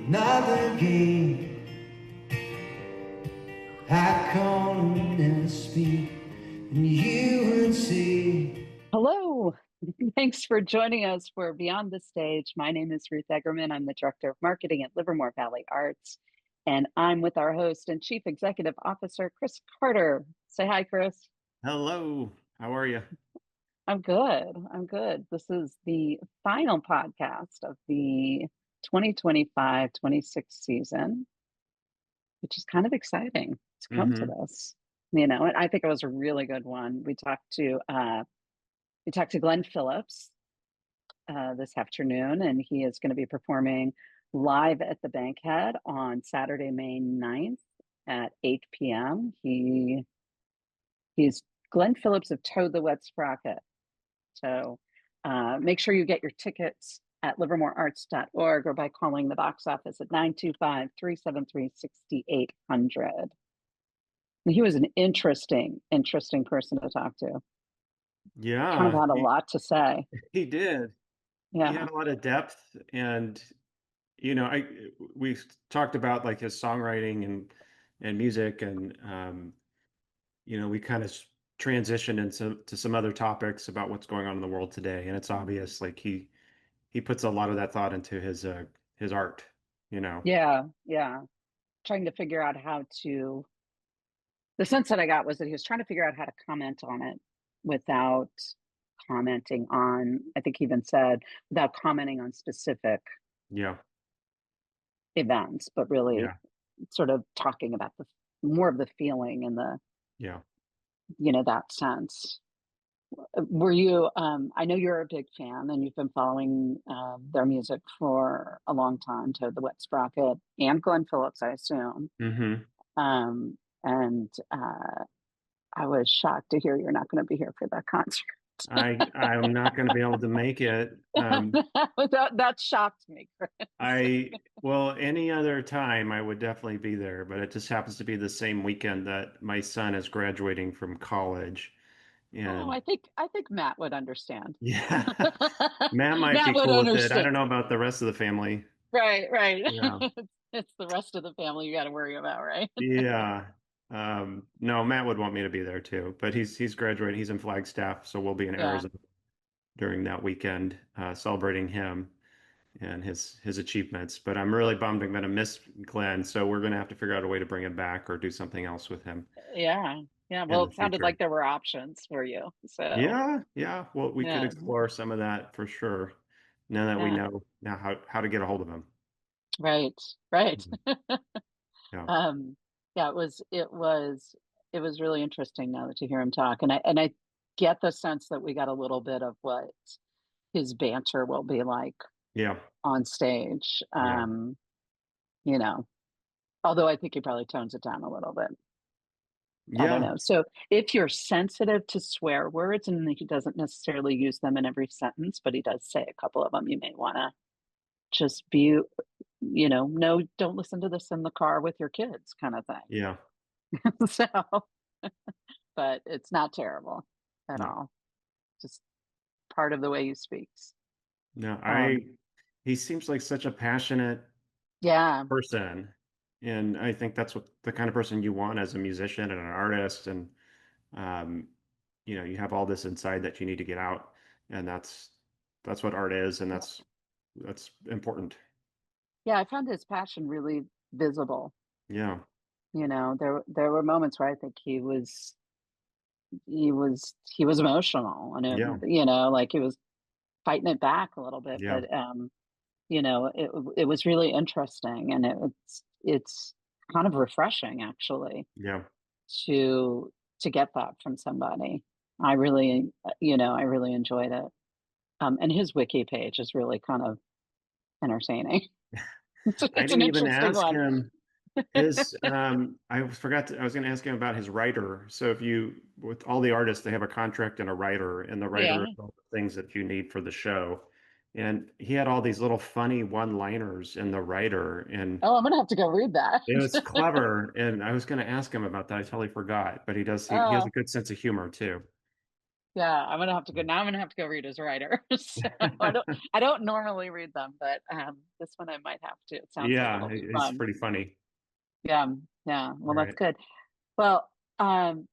Another game. I come and speak, and you would see. Hello. Thanks for joining us for Beyond the Stage. My name is Ruth Egerman. I'm the Director of Marketing at Livermore Valley Arts, and I'm with our host and Chief Executive Officer, Chris Carter. Say hi, Chris. Hello, how are you? I'm good. I'm good. This is the final podcast of the 2025-26 season, which is kind of exciting to come to Hmm. this. And I think it was a really good one. We talked to Glen Phillips this afternoon, and he is going to be performing live at the Bankhead on Saturday, May 9th at 8 p.m. He's Glen Phillips of Toad The Wet Sprocket. So make sure you get your tickets at livermorearts.org or by calling the box office at 925-373-6800. He was an interesting person to talk to. Kind of Yeah, had a he, lot to say. he did. He Yeah. had a lot of depth, and I we talked about like his songwriting and music, and we kind of transitioned into some other topics about what's going on in the world today, and it's obvious like he puts a lot of that thought into his art, you know. Yeah. Yeah. Trying to figure out how to the sense that I got was that he was trying to figure out how to comment on it without commenting on, I think he even said, without commenting on specific Yeah, events, but really yeah, sort of talking about the more of the feeling and the, yeah. that sense. Were you, I know you're a big fan and you've been following their music for a long time, to the Wet Sprocket and Glenn Phillips, I assume. Hmm. Um, and I was shocked to hear you're not going to be here for that concert. I'm not going to be able to make it. That shocked me, Chris. Well, any other time I would definitely be there, but it just happens to be the same weekend that my son is graduating from college. Oh, And I think Matt would understand. yeah, Matt might Matt be would cool with it. I don't understand. know about the rest of the family. Right, right. Yeah. It's the rest of the family you got to worry about, right? Yeah. No, Matt would want me to be there too, but he's graduating. He's in Flagstaff, so we'll be in Yeah, Arizona during that weekend, celebrating him and his achievements. But I'm really bummed I'm going to miss Glenn, so we're going to have to figure out a way to bring him back or do something else with him yeah, yeah. in Well, the it sounded like future. there were options for you. So, Yeah, yeah. Well, we could yeah, explore some of that for sure. Now that we yeah. know now how to get a hold of him. Right, right. Mhm. Yeah, Um, yeah, it was really interesting now to hear him talk, and I get the sense that we got a little bit of what his banter will be like yeah, on stage. yeah, You know, although I think he probably tones it down a little bit. I don't yeah. know. So if you're sensitive to swear words, and he doesn't necessarily use them in every sentence, but he does say a couple of them, you may want to just be, no, don't listen to this in the car with your kids, kind of thing. Yeah. So, but it's not terrible at No, all. Just part of the way he speaks. no. Um, He seems like such a passionate yeah, person, and I think that's what the kind of person you want as a musician and an artist. And um, you have all this inside that you need to get out, and that's what art is, and that's important. yeah. I found his passion really visible. Yeah, There were moments where I think he was emotional, and yeah, like he was fighting it back a little bit, yeah, but it was really interesting, and it's kind of refreshing actually yeah, to get that from somebody. I really enjoyed it. And his wiki page is really kind of entertaining. it's, I it's an didn't even interesting ask one. him I was going to ask him about his writer. So if you, with all the artists, they have a contract and a writer, and the writer is Yeah. all the things that you need for the show. And he had all these little funny one-liners in the writer, and Oh, I'm gonna have to go read that. it was clever. And I was going to ask him about that. I totally forgot, but he has a Oh, good sense of humor too. Yeah, I'm gonna have to go now. I'm gonna have to go read his writer. So I don't normally read them, but this one I might have to. It sounds like Yeah, it'll be it's fun. pretty funny. Yeah, yeah. All Well, that's right. good. Well,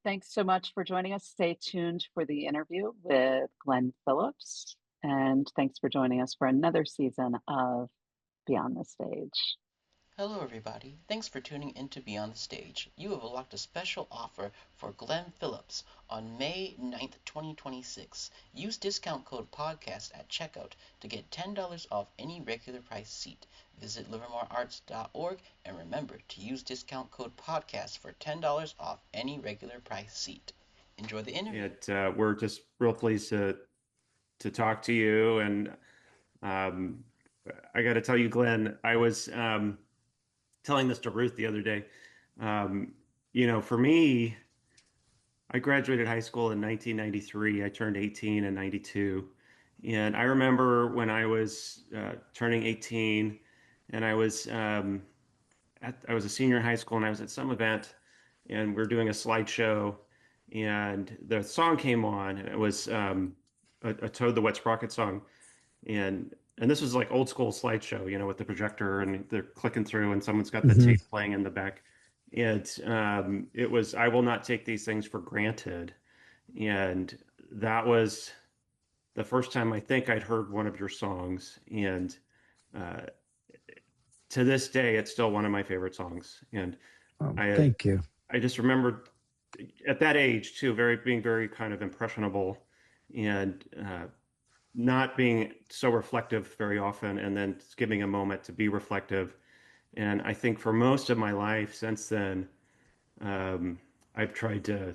thanks so much for joining us. Stay tuned for the interview with Glen Phillips, and thanks for joining us for another season of Beyond the Stage. Hello, everybody. Thanks for tuning in to Beyond the Stage. You have unlocked a special offer for Glen Phillips on May 9th, 2026. Use discount code PODCAST at checkout to get $10 off any regular price seat. Visit livermorearts.org and remember to use discount code PODCAST for $10 off any regular price seat. Enjoy the interview. We're just real pleased to talk to you. And um, I got to tell you, Glenn, I was telling this to Ruth the other day. Um, for me, I graduated high school in 1993. I turned 18 in 92. And I remember when I was turning 18 and I was a senior in high school and I was at some event and we are doing a slideshow and the song came on and it was a Toad the Wet Sprocket song. And this was like old school slideshow, with the projector and they're clicking through and someone's got the Hmm. tape playing in the back. And it was I Will Not Take These Things for Granted. And that was the first time I think I'd heard one of your songs. And uh, to this day, it's still one of my favorite songs. And Oh, I thank you. I just remembered at that age too, being very kind of impressionable and not being so reflective very often, and then giving a moment to be reflective. And I think for most of my life since then, um, I've tried to,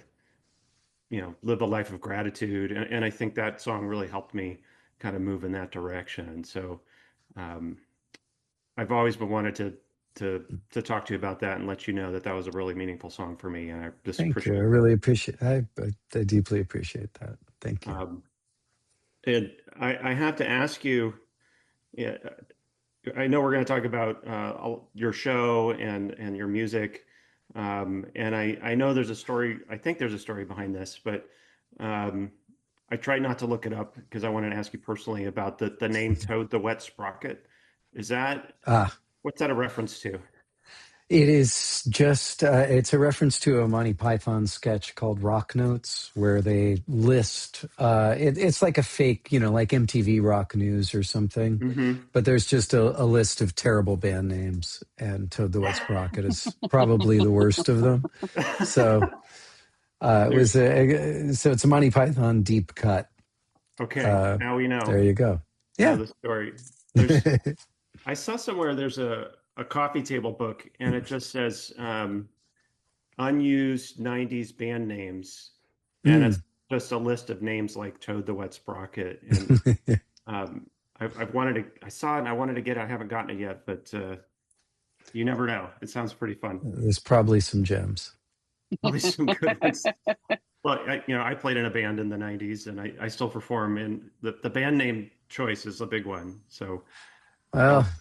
live a life of gratitude, and I think that song really helped me kind of move in that direction. So um, I've always been wanted to talk to you about that and let you know that that was a really meaningful song for me, and I just Thank you. I appreciate that. really appreciate. I deeply appreciate that. Thank you. Um, and I have to ask you, yeah, I know we're going to talk about your show and your music, and I know there's a story. I think there's a story behind this, but um, I tried not to look it up because I wanted to ask you personally about the name Toad the Wet Sprocket. Is that Ah, what's that a reference to? it is just. It's a reference to a Monty Python sketch called Rock Notes, where they list. It's like a fake, like MTV Rock News or something. Hmm. But there's just a list of terrible band names, and Toad the Wet Sprocket is probably the worst of them. So it was There's so it's a Monty Python deep cut. okay. Uh, Now we know. there you go. Know Yeah. the story. There's I saw somewhere there's a coffee table book and it just says unused 90s band names, and it's Mm. just a list of names like Toad the Wet Sprocket. And um, I've wanted to, I saw it and I wanted to get it. I haven't gotten it yet, but you never know. It sounds pretty fun. There's probably some gems. Probably some good ones. Well, I played in a band in the 90s and I still perform, and the band name choice is a big one. So, Well, oh,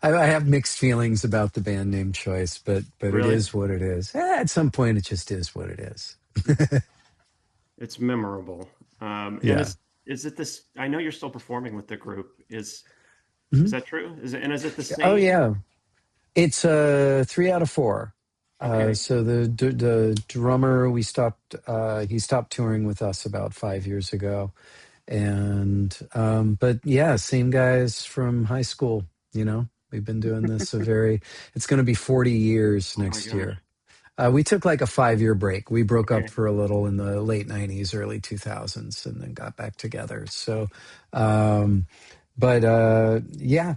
I have mixed feelings about the band name choice, but it really? is what it is. At some point, it just is what it is. It's memorable. And Yeah. is it this? I know you're still performing with the group. Is Mhm. that true? Is it the Oh same? yeah. It's 3 out of 4. Okay. So the drummer he stopped touring with us about 5 years ago, and but yeah, same guys from high school. We've been doing this it's going to be 40 years Oh my next gosh. year. We took like a 5 year break. We broke up Okay. for a little in the late 90s, early 2000s, and then got back together. So, um, but yeah,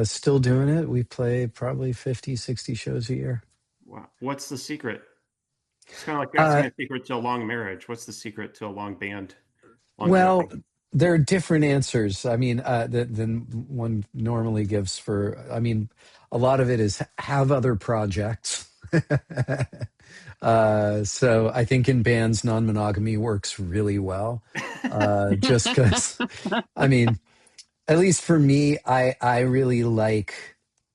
still doing it. We play probably 50, 60 shows a year. Wow. What's the secret? It's kind of like asking Uh, a secret to a long marriage. What's the secret to a long band well, longevity? there are different answers. I mean, than one normally gives for, I mean, a lot of it is have other projects. So I think in bands, non-monogamy works really well. Just because, I mean, at least for me, I really like,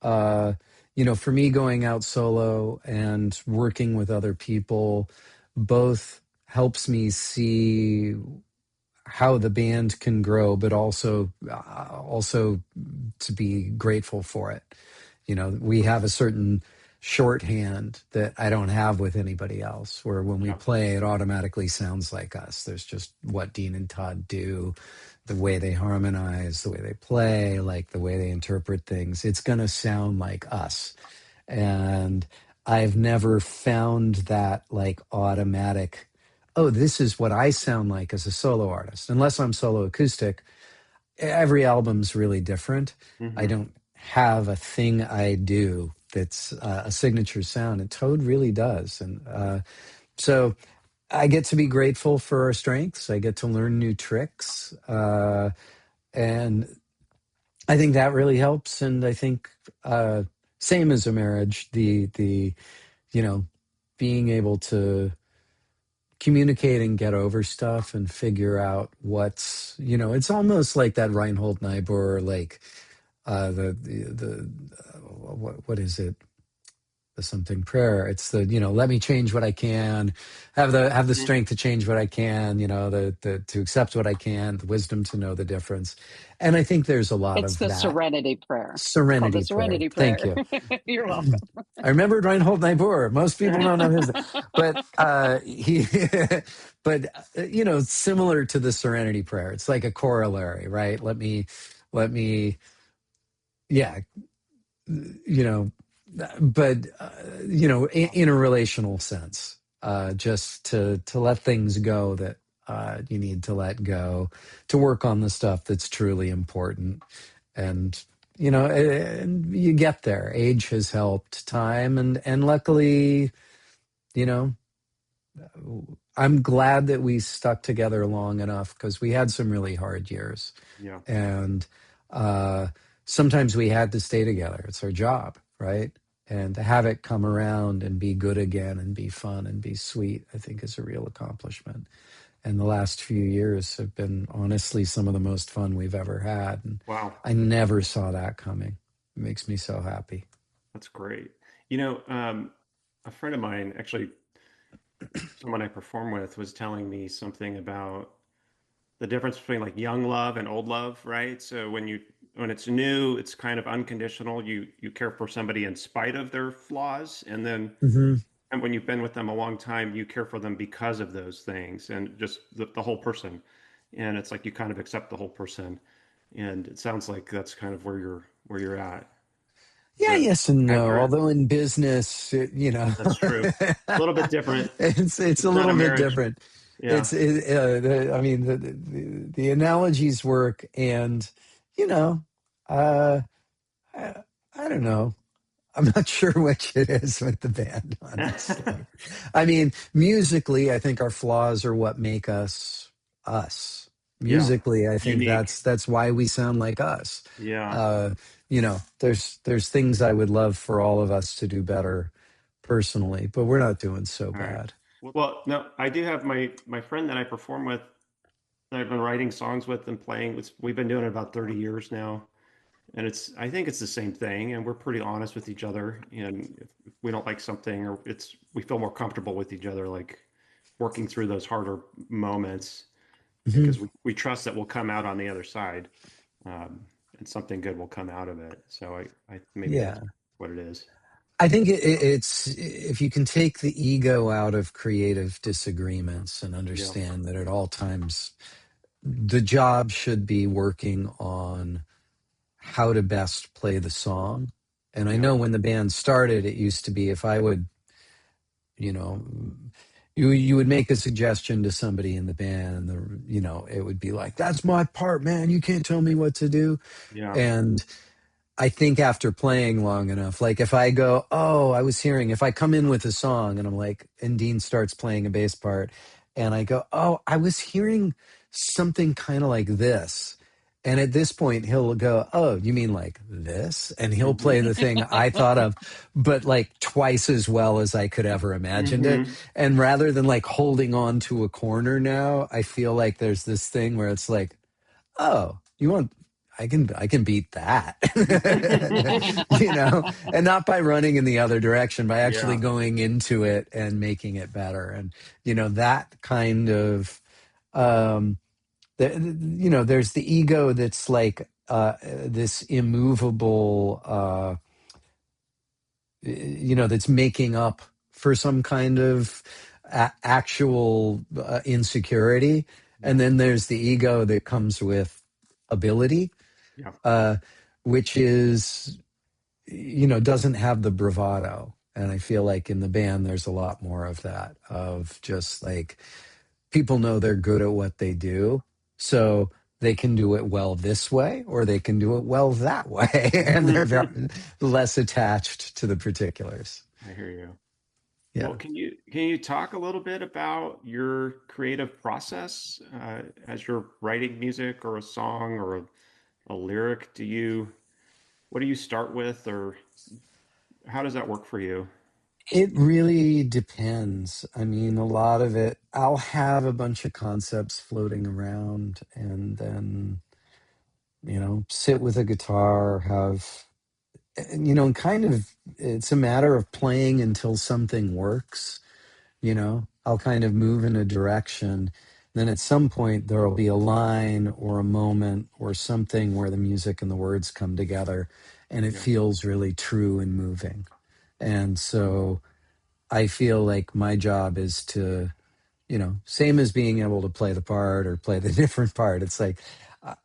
uh, for me going out solo and working with other people, both helps me see. how the band can grow, but also to be grateful for it. You know, we have a certain shorthand that I don't have with anybody else, where when we Yeah. play, it automatically sounds like us. There's just what Dean and Todd do, the way they harmonize, the way they play, like the way they interpret things. It's going to sound like us. And I've never found that like automatic, oh, this is what I sound like as a solo artist. Unless I'm solo acoustic, every album's really different. I Hmm. don't have a thing I do that's a signature sound, and Toad really does. And so I get to be grateful for our strengths. I get to learn new tricks. And I think that really helps. And I think same as a marriage, the you know, being able to communicate and get over stuff and figure out what's, you know, it's almost like that Reinhold Niebuhr, like what is it, the something prayer. It's the, you know, let me change what I can, have the Hmm. strength to change what I can, you know, the to accept what I can, the wisdom to know the difference. And I think there's a lot It's of the that. serenity prayer. It's called the Serenity prayer, serenity thank prayer. you. You're welcome. I remembered Reinhold Niebuhr. Most people don't know his, but he, but you know, similar to the Serenity Prayer, it's like a corollary, right? Let me, yeah, you know, but you know, in a relational sense, just to let things go that you need to let go, to work on the stuff that's truly important, and you know, and you get there. Age has helped, time, and luckily, you know, I'm glad that we stuck together long enough, because we had some really hard years, Yeah. and sometimes we had to stay together. It's our job, right? And to have it come around and be good again and be fun and be sweet, I think is a real accomplishment. And the last few years have been honestly some of the most fun we've ever had. And Wow. I never saw that coming. It makes me so happy. That's great. You know, a friend of mine, actually, someone I perform with, was telling me something about the difference between like young love and old love, right? So when it's new, it's kind of unconditional. You care for somebody in spite of their flaws, and then Hmm. and when you've been with them a long time, you care for them because of those things and just the whole person. And it's like you kind of accept the whole person. And it sounds like that's kind of where you're at. Is Yeah, that yes and no. accurate? Although in business, you know, That's true. A little bit different. it's a It's not a little bit marriage. different. Yeah. I mean, the analogies work, and you know, uh, I, I don't know. I'm not sure which it is with the band, honestly. I mean, musically, I think our flaws are what make us us. Yeah. Musically, I think Unique. that's why we sound like us. Yeah. Uh, you know, there's things I would love for all of us to do better personally, but we're not doing so All right. bad. Well, no, I do have my friend that I perform with, that I've been writing songs with and playing. We've been doing it about 30 years now. And I think it's the same thing. And we're pretty honest with each other. And if we don't like something, or we feel more comfortable with each other, like working through those harder moments, Hmm. because we trust that we'll come out on the other side, and something good will come out of it. So I maybe that's Yeah. what it is. I think it's if you can take the ego out of creative disagreements and Yeah. understand that at all times the job should be working on how to best play the song. And I Yeah. know when the band started, it used to be if I would, you know, you would make a suggestion to somebody in the band, and you know, it would be like, "That's my part, man. You can't tell me what to do." Yeah. And I think after playing long enough, like if I go, oh, I was hearing, if I come in with a song and I'm like, and Dean starts playing a bass part, and I go, oh, I was hearing something kind of like this. And at this point, he'll go, oh, you mean like this? And he'll Hmm. play the thing I thought of, but like twice as well as I could ever imagined it. Hmm. And rather than like holding on to a corner now, I feel like there's this thing where it's like, oh, you want, I can beat that. You know, and not by running in the other direction, by actually Yeah. going into it and making it better. And you know, that kind of um there's the ego that's like this immovable, that's making up for some kind of actual insecurity. Yeah. And then there's the ego that comes with ability, Yeah. uh, which is, doesn't have the bravado. And I feel like in the band, there's a lot more of that, of just like people know they're good at what they do. So they can do it well this way, or they can do it well that way. And they're very less attached to the particulars. I hear you. Well, Yeah. can you talk a little bit about your creative process as you're writing music or a song or a lyric? What do you start with, or how does that work for you? It really depends. I mean, a lot of it, I'll have a bunch of concepts floating around and then, sit with a guitar, and kind of, it's a matter of playing until something works. I'll kind of move in a direction. Then at some point, there'll be a line or a moment or something where the music and the words come together and it Yeah. feels really true and moving. And so I feel like my job is to, same as being able to play the part or play the different part. It's like, uh,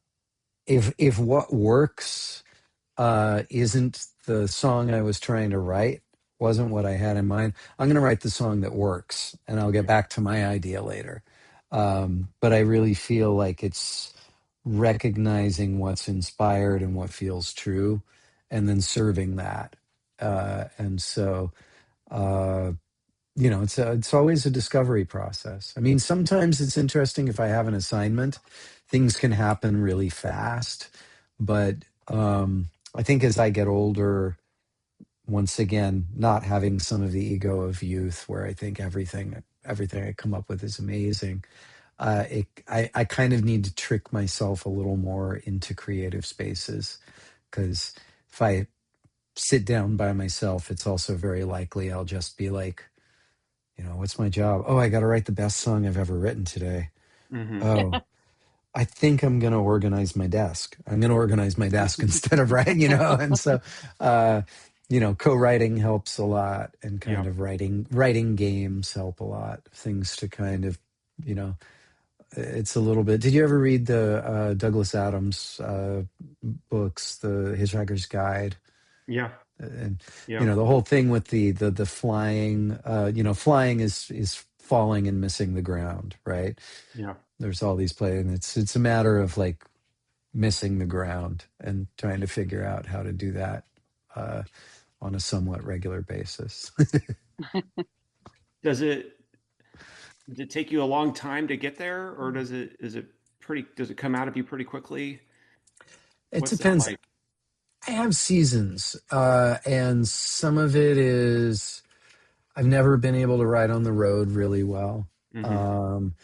if what works isn't the song I was trying to write, wasn't what I had in mind, I'm going to write the song that works and I'll get Yeah. back to my idea later. But I really feel like it's recognizing what's inspired and what feels true and then serving that. And so, uh, it's always a discovery process. I mean, sometimes it's interesting if I have an assignment, things can happen really fast. But I think as I get older, once again, not having some of the ego of youth, where I think everything I come up with is amazing. I kind of need to trick myself a little more into creative spaces, because if I sit down by myself, it's also very likely I'll just be like, what's my job? Oh, I got to write the best song I've ever written today. Hmm. Oh, I think I'm going to organize my desk. I'm going to organize my desk instead of writing. And so, uh, co-writing helps a lot, and Yeah. kind of writing games help a lot. Things to kind of, you know, it's a little bit. Did you ever read the Douglas Adams books, The Hitchhiker's Guide? Yeah. And Yeah. the whole thing with the flying, flying is falling and missing the ground, right? Yeah. There's all these plays, and it's a matter of like missing the ground and trying to figure out how to do that uh, on a somewhat regular basis. Does it does it take you a long time to get there, or does it come out of you pretty quickly? It What's that depends. like? I have seasons, and some of it is I've never been able to ride on the road really well. Hmm. Um,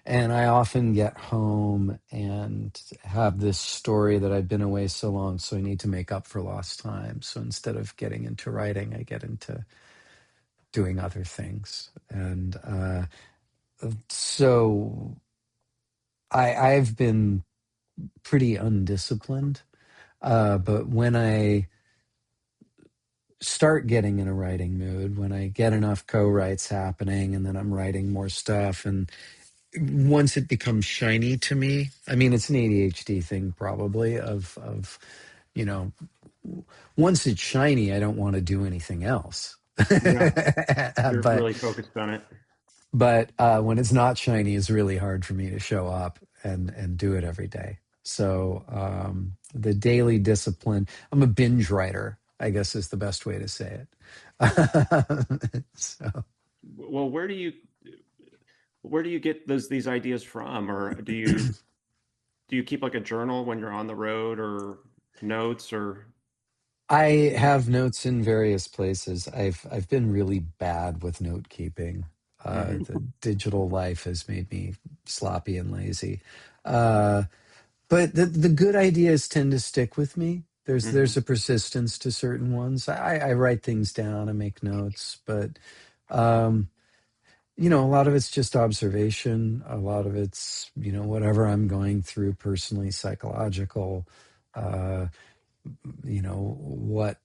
and I often get home and have this story that I've been away so long, so I need to make up for lost time. So instead of getting into writing, I get into doing other things. And so I've been pretty undisciplined. But when I start getting in a writing mood, when I get enough co-writes happening, and then I'm writing more stuff, and once it becomes shiny to me, I mean, it's an ADHD thing probably of, you know, once it's shiny, I don't want to do anything else. Yeah. You're but really focused on it. when it's not shiny, it's really hard for me to show up and do it every day. So the daily discipline, I'm a binge writer, I guess is the best way to say it. So Well, where do you get these ideas from, or do you keep like a journal when you're on the road, or notes, or? I have notes in various places. I've been really bad with note keeping. Hmm. The digital life has made me sloppy and lazy. Uh, but the good ideas tend to stick with me. There's Hmm. a persistence to certain ones. I write things down, I make notes, but um, a lot of it's just observation. A lot of it's, whatever I'm going through personally, psychological, uh, what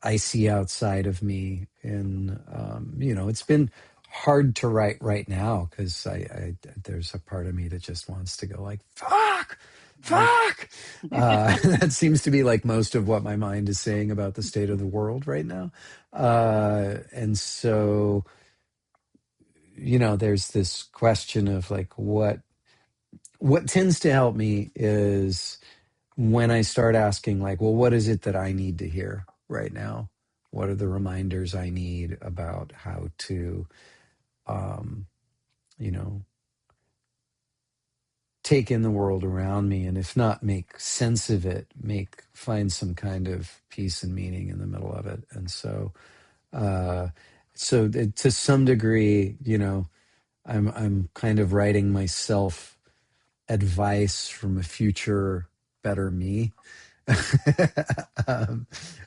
I see outside of me. And, it's been hard to write right now because there's a part of me that just wants to go like, fuck, fuck. That seems to be like most of what my mind is saying about the state of the world right now. And so, there's this question of like what tends to help me is when I start asking like, well, what is it that I need to hear right now? What are the reminders I need about how to um, you know, take in the world around me, and if not make sense of it, find some kind of peace and meaning in the middle of it. And uh to some degree, I'm kind of writing myself advice from a future better me. um,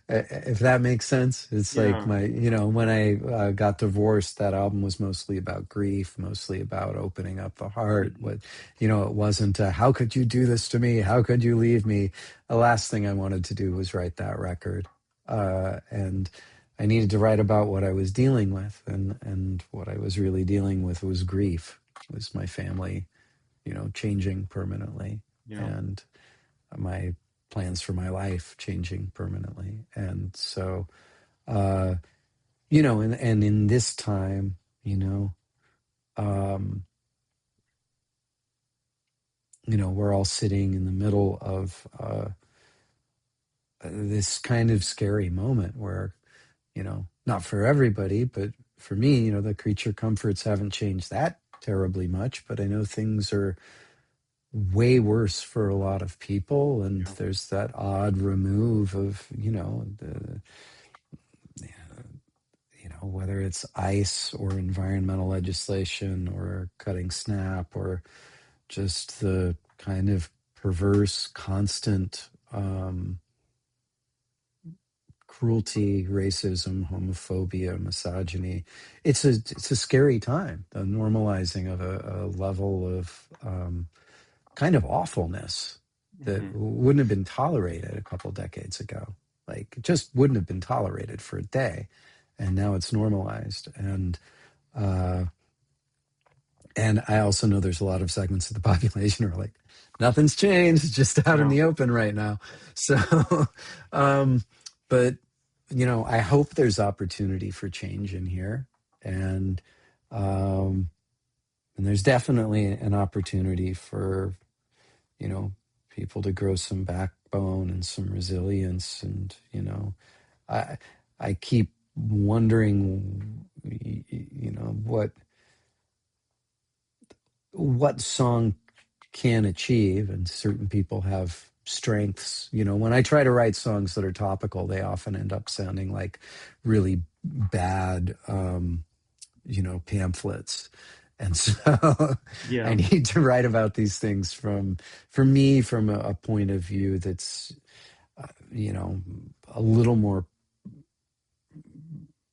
if that makes sense. It's like Yeah. when I got divorced, that album was mostly about grief, mostly about opening up the heart. Mhm. It wasn't how could you do this to me? How could you leave me? The last thing I wanted to do was write that record. And I needed to write about what I was dealing with, and what I was really dealing with was grief, was my family, changing permanently, Yeah. and my plans for my life changing permanently. And so, uh, and in this time, um, we're all sitting in the middle of this kind of scary moment where, not for everybody, but for me, the creature comforts haven't changed that terribly much, but I know things are way worse for a lot of people, and Yeah. there's that odd remove of whether it's ice or environmental legislation or cutting snap or just the kind of perverse constant cruelty, racism, homophobia, misogyny. It's a scary time, the normalizing of a level of kind of awfulness that Mhm. wouldn't have been tolerated a couple decades ago. Like, it just wouldn't have been tolerated for a day, and now it's normalized. Uh, and I also know there's a lot of segments of the population who are like, nothing's changed, it's just out in Yeah. the open right now. So, um, but I hope there's opportunity for change in here, and um, and there's definitely an opportunity for you know people to grow some backbone and some resilience. And I I keep wondering what song can achieve, and certain people have strengths. When I try to write songs that are topical, they often end up sounding like really bad pamphlets. And so I Yeah. need to write about these things for me, from a point of view that's a little more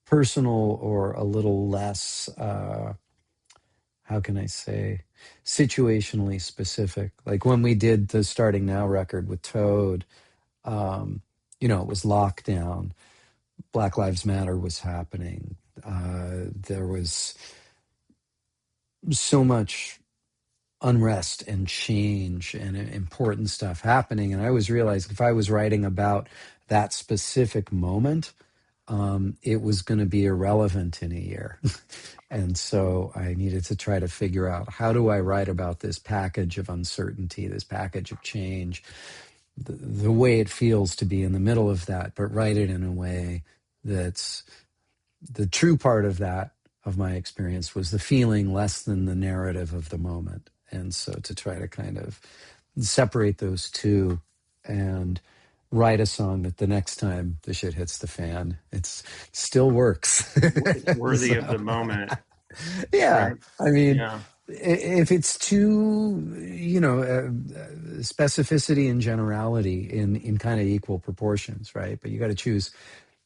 personal, or a little less how can I say, situationally specific. Like when we did the Starting Now record with Toad, it was lockdown. Black Lives Matter was happening. There was so much unrest and change and important stuff happening. And I was realizing if I was writing about that specific moment, it was going to be irrelevant in a year. And so I needed to try to figure out, how do I write about this package of uncertainty, this package of change, the way it feels to be in the middle of that, but write it in a way that's the true part of that, of my experience, was the feeling less than the narrative of the moment. And so to try to kind of separate those two and write a song that the next time the shit hits the fan, it's still works. It's worthy of So, the moment, yeah, right? I mean, Yeah. if it's too, specificity and generality in kind of equal proportions, right? But you got to choose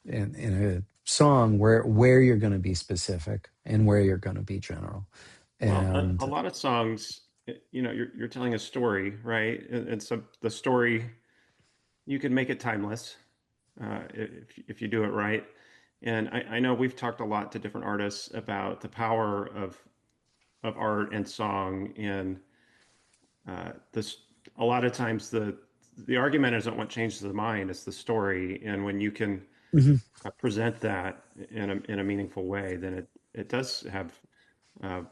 in a song where you're going to be specific, and where you're going to be general. Well, a And lot of songs, you're telling a story, right? And so the story, you can make it timeless if you do it right. And I know we've talked a lot to different artists about the power of art and song, and this a lot of times the argument isn't what changes the mind, it's the story. And when you can mhm. present that in a meaningful way, then it does have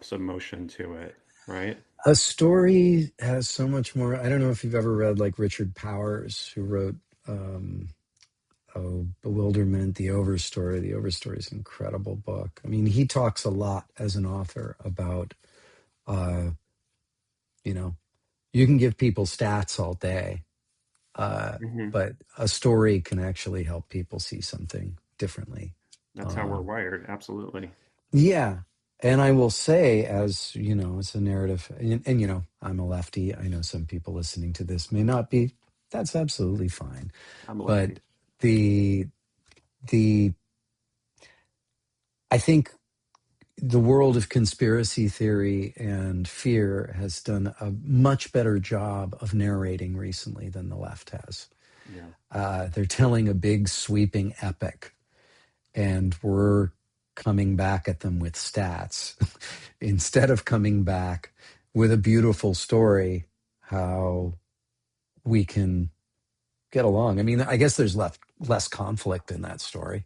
some motion to it, right? A story has so much more. I don't know if you've ever read like Richard Powers, who wrote um, Bewilderment, The Overstory. The Overstory is an incredible book. I mean, he talks a lot as an author about, uh, you know, you can give people stats all day, uh, Hmm. but a story can actually help people see something differently. That's how we're Uh, wired. Absolutely. yeah. And I will say, as you know, it's a narrative, and you know, I'm a lefty. I know some people listening to this may not be. That's absolutely fine. I'm But lefty. the the I think the world of conspiracy theory and fear has done a much better job of narrating recently than the left has. Yeah. They're telling a big sweeping epic, and we're coming back at them with stats instead of coming back with a beautiful story, how we can get along. I mean, I guess there's less conflict in that story.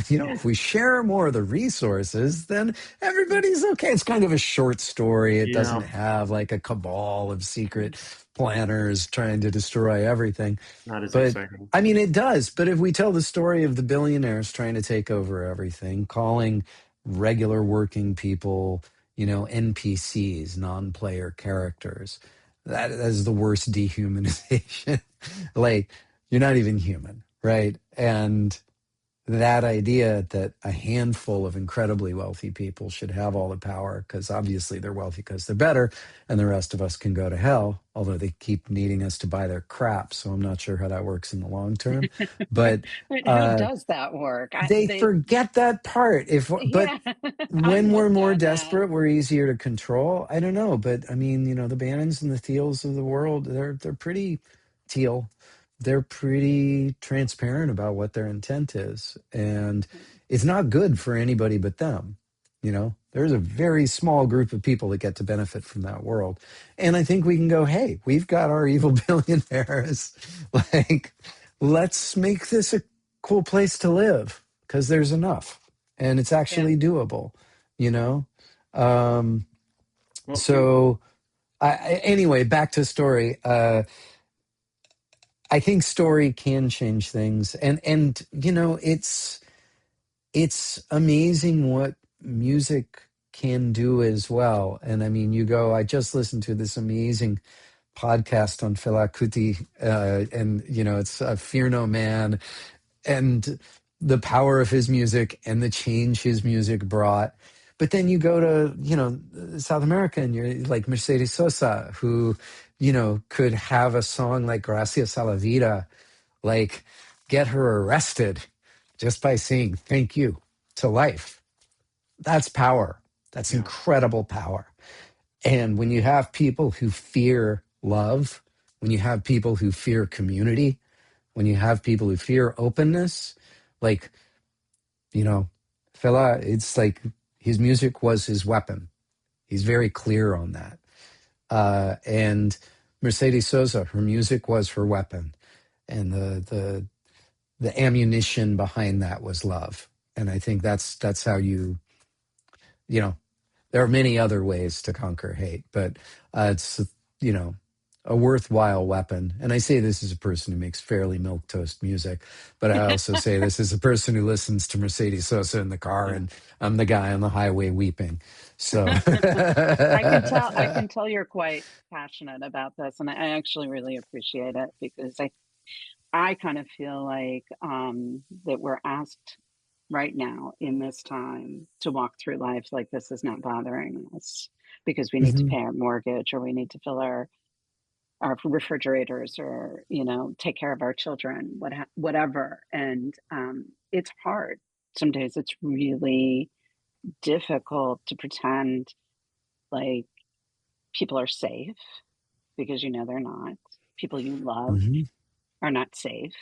You know, if we share more of the resources, then everybody's okay. It's kind of a short story. It doesn't Yeah. have like a cabal of secret planners trying to destroy everything. Not as But exciting. I mean, it does. But if we tell the story of the billionaires trying to take over everything, calling regular working people, you know, NPCs, non-player characters, that is the worst dehumanization. Like, you're not even human, right? And that idea that a handful of incredibly wealthy people should have all the power because obviously they're wealthy because they're better and the rest of us can go to hell, although they keep needing us to buy their crap, so I'm not sure how that works in the long term. But But how uh does that work? they forget that part. If but Yeah, I'm when we're with you more on that. desperate, we're easier to control. I don't know, but I mean, you know, the Bannons and the Thiels of the world, they're pretty teal. They're pretty transparent about what their intent is, and it's not good for anybody but them. You know, there's a very small group of people that get to benefit from that world, and I think we can go, hey, we've got our evil billionaires, like, let's make this a cool place to live because there's enough and it's Yeah, actually doable, you know? Um, Well, so, anyway, back to story. I think story can change things, and you know, it's amazing what music can do as well. And I mean, you go. I just listened to this amazing podcast on Fela Kuti, and you know, it's Fear No Man, and the power of his music and the change his music brought. But then you go to, you know, South America and you're like Mercedes Sosa, who, you know, could have a song like Gracias a la Vida, like get her arrested just by saying thank you to life. That's power. That's yeah. incredible power. And when you have people who fear love, when you have people who fear community, when you have people who fear openness, like, you know, Fela, it's like his music was his weapon. He's very clear on that. And Mercedes Sosa, her music was her weapon, and the ammunition behind that was love. And I think that's how you know, there are many other ways to conquer hate, but it's, you know, a worthwhile weapon. And I say this as a person who makes fairly milquetoast music, but I also say this as a person who listens to Mercedes Sosa in the car, Yeah. and I'm the guy on the highway weeping. So, I can tell you're quite passionate about this, and I actually really appreciate it because I kind of feel like that we're asked right now in this time to walk through life like this is not bothering us because we need to Mhm. pay our mortgage or we need to fill our refrigerators or take care of our children, whatever. And it's hard. Some days it's really difficult to pretend like people are safe because you know they're not. People you love Hmm. are not safe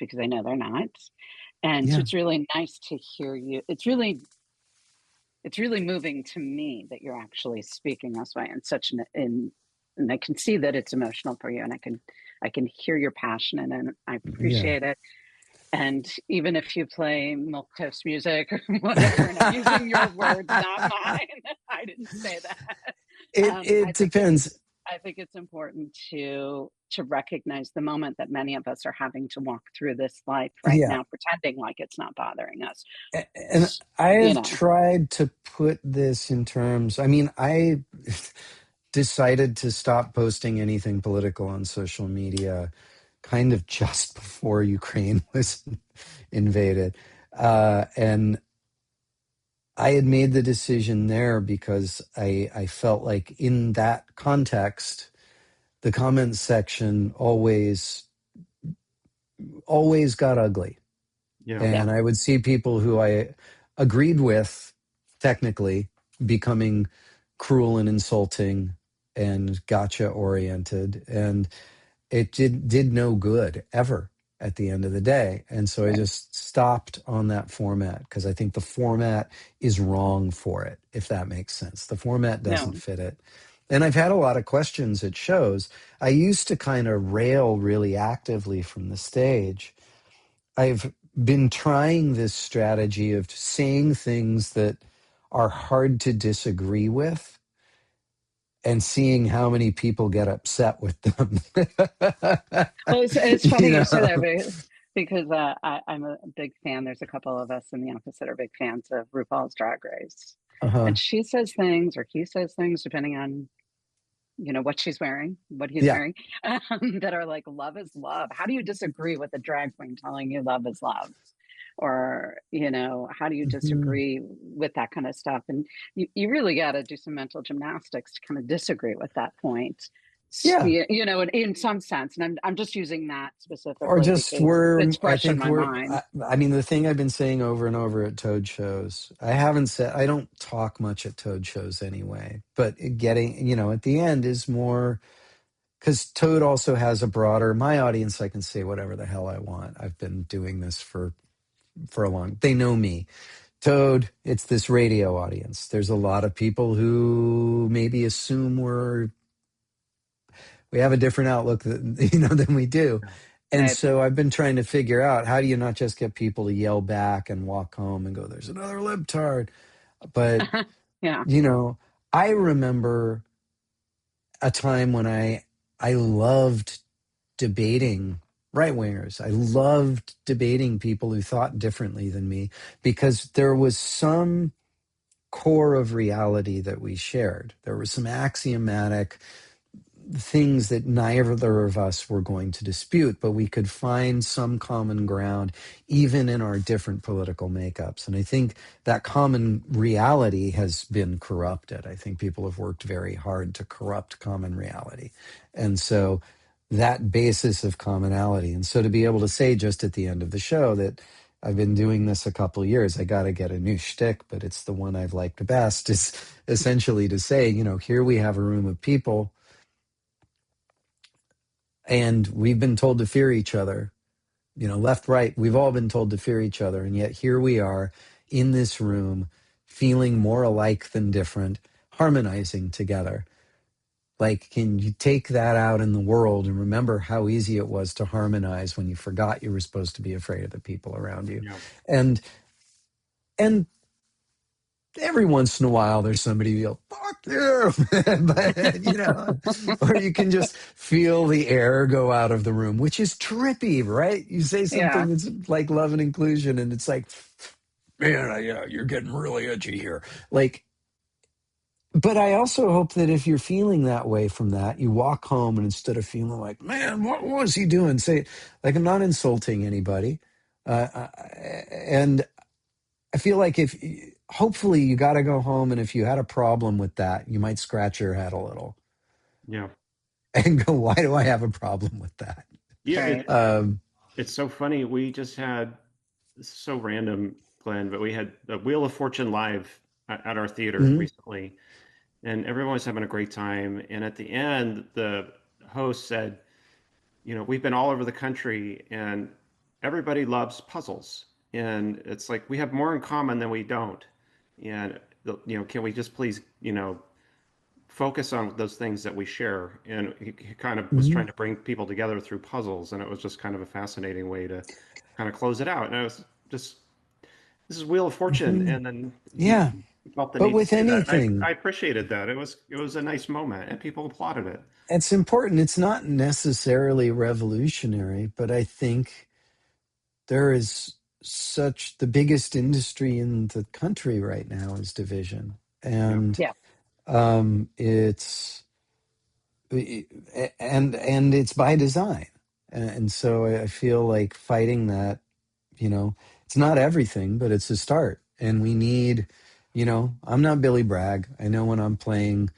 because I know they're not. And so Yeah. it's really nice to hear you. It's really moving to me that you're actually speaking this way in such an in and I can see that it's emotional for you and I can hear your passion and I Yeah. appreciate it. And even if you play milquetoast music or whatever, and I'm using your words, not mine, I didn't say that. It depends. I think it's important to recognize the moment that many of us are having to walk through this life right Yeah. now, pretending like it's not bothering us. And I You have know, tried to put this in terms, I mean, I decided to stop posting anything political on social media kind of just before Ukraine was invaded. And I had made the decision there because I felt like in that context, the comments section always got ugly. Yeah. yeah, And I would see people who I agreed with technically becoming cruel and insulting and gotcha oriented. And it did no good ever at the end of the day. And so I right. just stopped on that format because I think the format is wrong for it, if that makes sense. The format doesn't No, fit it. And I've had a lot of questions at shows. I used to kind of rail really actively from the stage. I've been trying this strategy of saying things that are hard to disagree with and seeing how many people get upset with them. well, it's you funny you say know? that because I'm a big fan. There's a couple of us in the office that are big fans of RuPaul's Drag Race, Uh-huh. and she says things or he says things depending on what she's wearing, what he's Yeah. wearing, that are like love is love. How do you disagree with a drag queen telling you love is love? Or how do you Mhm. disagree with that kind of stuff? And you really got to do some mental gymnastics to kind of disagree with that point. Yeah. In some sense, and I'm just using that Or specifically just because we're, it's I fresh in think my we're, mind. I mean, the thing I've been saying over and over at Toad shows, I don't talk much at Toad shows anyway, but getting, at the end is more, because Toad also has a broader, my audience, I can say whatever the hell I want. I've been doing this for a long, they know me. Toad, it's this radio audience. There's a lot of people who maybe assume we have a different outlook than we do. And Right. so I've been trying to figure out, how do you not just get people to yell back and walk home and go, there's another libtard. But Yeah. you know I remember a time when I loved debating right wingers. I loved debating people who thought differently than me, because there was some core of reality that we shared. There was some axiomatic things that neither of us were going to dispute, but we could find some common ground even in our different political makeups. And I think that common reality has been corrupted. I think people have worked very hard to corrupt common reality. And so that basis of commonality. And so to be able to say just at the end of the show that I've been doing this a couple of years, I got to get a new shtick, but it's the one I've liked best, is essentially to say, here we have a room of people and we've been told to fear each other, left, right, we've all been told to fear each other, and yet here we are in this room feeling more alike than different, harmonizing together. Like, can you take that out in the world and remember how easy it was to harmonize when you forgot you were supposed to be afraid of the people around you? Yeah. And and every once in a while there's somebody who will fuck you, but or you can just feel the air go out of the room, which is trippy, right? You say Yeah. something that's like love and inclusion and it's like, man, yeah, you're getting really edgy here, like. But I also hope that if you're feeling that way from that, you walk home and instead of feeling like, man, what was he doing, say, like, I'm not insulting anybody, and I feel like, if hopefully you got to go home, and if you had a problem with that, you might scratch your head a little Yeah. and go, "Why do I have a problem with that?" Yeah. Right. Um, It's so funny. We just had, so random, Glenn, but we had the Wheel of Fortune live at our theater Mhm. recently, and everyone was having a great time. And at the end, the host said, we've been all over the country and everybody loves puzzles. And it's like we have more in common than we don't. And, can we just please, focus on those things that we share? And he kind of was Mhm. trying to bring people together through puzzles. And it was just kind of a fascinating way to kind of close it out. And I was just, this is Wheel of Fortune. Mhm. And then he Yeah, felt the but need to with say that. And anything, I appreciated that. It was a nice moment and people applauded it. it's important. It's not necessarily revolutionary, but I think there is such the biggest industry in the country right now is division, Yeah. and Yeah. it's and it's by design, and so I feel like fighting that. It's not everything, but it's a start, and we need. I'm not Billy Bragg. I know when I'm playing.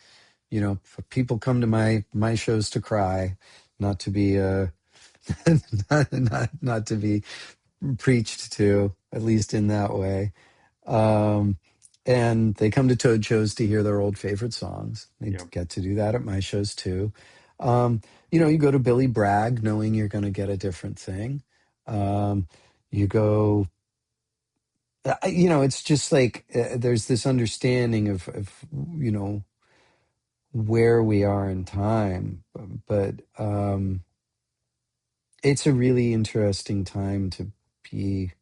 People come to my shows to cry, not to be not to be preached to, at least in that way. Um, and they come to Toad shows to hear their old favorite songs. They Yeah. get to do that at my shows too. You go to Billy Bragg knowing you're going to get a different thing. You go, it's just like there's this understanding of where we are in time, but it's a really interesting time to be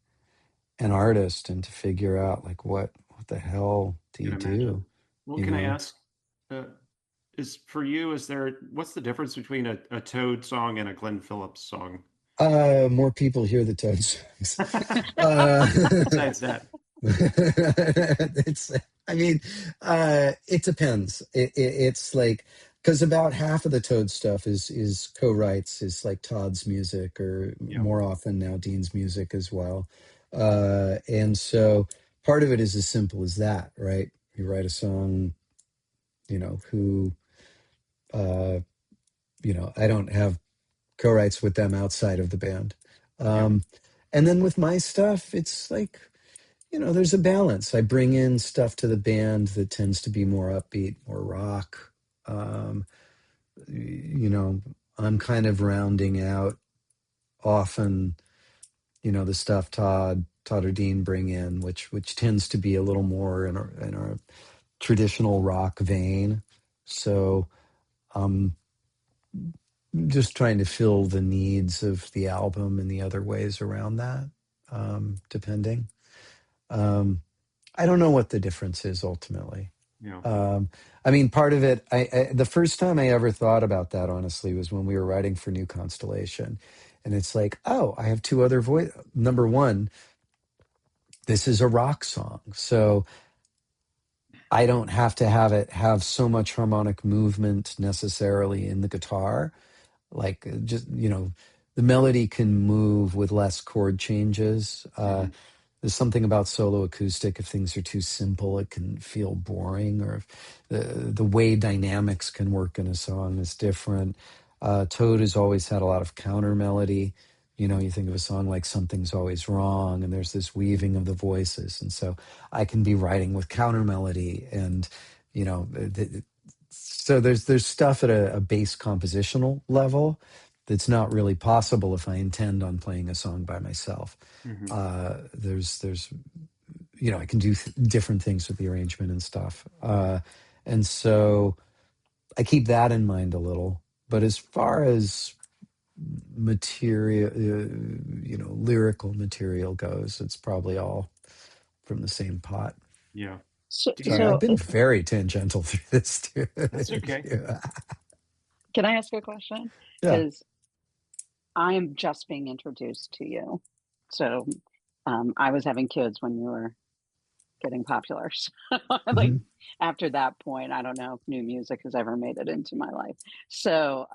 an artist and to figure out like what the hell do you Can imagine. do Well, you can I know ask, uh, what's the difference between a Toad song and a Glen Phillips song? More people hear the Toad songs. uh Besides that, it's I mean it depends. It's like because about half of the Toad stuff is co-writes, is like Todd's music, or yeah. more often now Dean's music as well. And so part of it is as simple as that, right? You write a song, who uh I don't have co-writes with them outside of the band. Yeah. um and then with my stuff, it's like, there's a balance. I bring in stuff to the band that tends to be more upbeat, more rock. Um, you know, I'm kind of rounding out often, the stuff Todd or Dean bring in, which tends to be a little more in a traditional rock vein. So I'm just trying to fill the needs of the album and the other ways around that, depending. Um, I don't know what the difference is ultimately. Yeah. I mean, part of it, the first time I ever thought about that, honestly, was when we were writing for New Constellation. And it's like, oh, I have two other voice. Number one, this is a rock song. So I don't have to have it have so much harmonic movement necessarily in the guitar. Like, just, the melody can move with less chord changes. Hmm. There's something about solo acoustic. If things are too simple, it can feel boring, or if the way dynamics can work in a song is different. Toad has always had a lot of counter melody. You think of a song like Something's Always Wrong, and there's this weaving of the voices. And so I can be writing with counter melody. And, so there's stuff at a base compositional level that's not really possible if I intend on playing a song by myself. Hmm. There's I can do different things with the arrangement and stuff, and so I keep that in mind a little. But as far as material, lyrical material goes, it's probably all from the same pot. Yeah. So, Do Sorry, you, I've so been very tangential through this too. that's okay. can I ask you a question? Yeah. Because I am just being introduced to you. So I was having kids when you were getting popular. So like Mhm. after that point, I don't know if new music has ever made it into my life. So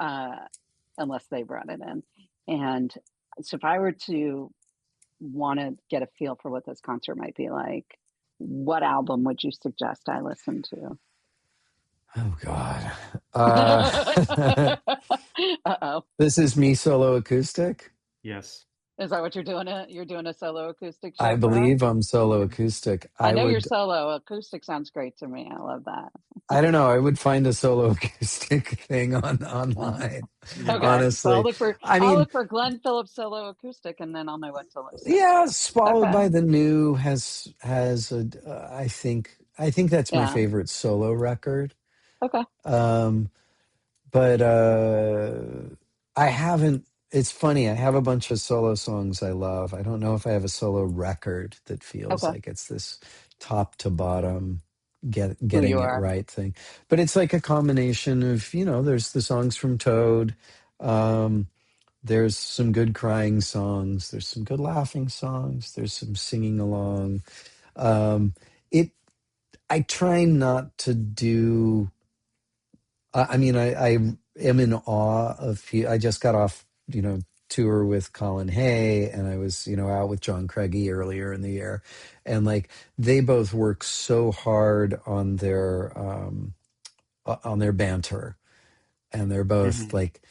unless they brought it in. And so if I were to want to get a feel for what this concert might be like, what album would you suggest I listen to? Oh God. Uh-oh. This is me solo acoustic. Yes. Is that what you're doing? You're doing a solo acoustic I show for us? believe I'm solo acoustic. I know you're solo. Acoustic sounds great to me. I love that. I don't know. I would find a solo acoustic thing online. Yeah. Okay, so Honestly, I I'll mean, look for Glen Phillips solo acoustic, and then I'll know what to listen to. yeah, Swallowed Okay. by the New has a. I think that's my Yeah. favorite solo record. Okay. Um, but I haven't. It's funny. I have a bunch of solo songs I love. I don't know if I have a solo record that feels Okay. like it's this top to bottom Who you getting it are? right thing. But it's like a combination of, there's the songs from Toad. Um, there's some good crying songs. There's some good laughing songs. There's some singing along. It. I try not to do. I am in awe of. I just got off, tour with Colin Hay, and I was, out with John Craigie earlier in the year, and like they both work so hard on their banter, and they're both Hmm. like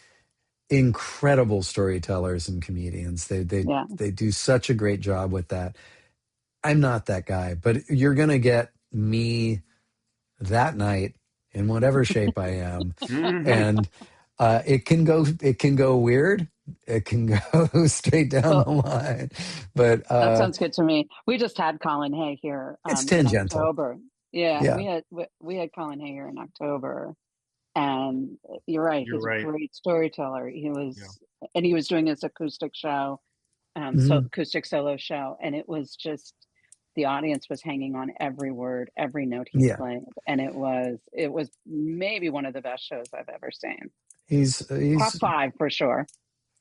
incredible storytellers and comedians. Yeah. They do such a great job with that. I'm not that guy, but you're gonna get me that night in whatever shape I am, Hmm. and it can go weird. It can go straight down Well, the line, but that sounds good to me. We just had Colin Hay here it's in tangential. October. Yeah, Yeah. we had Colin Hay here in October, and you're right. You're He's a right. great storyteller. Yeah. And he was doing his acoustic show, so Mhm. acoustic solo show, and it was just the audience was hanging on every word, every note he Yeah. played, and it was maybe one of the best shows I've ever seen. He's Top he's five for sure.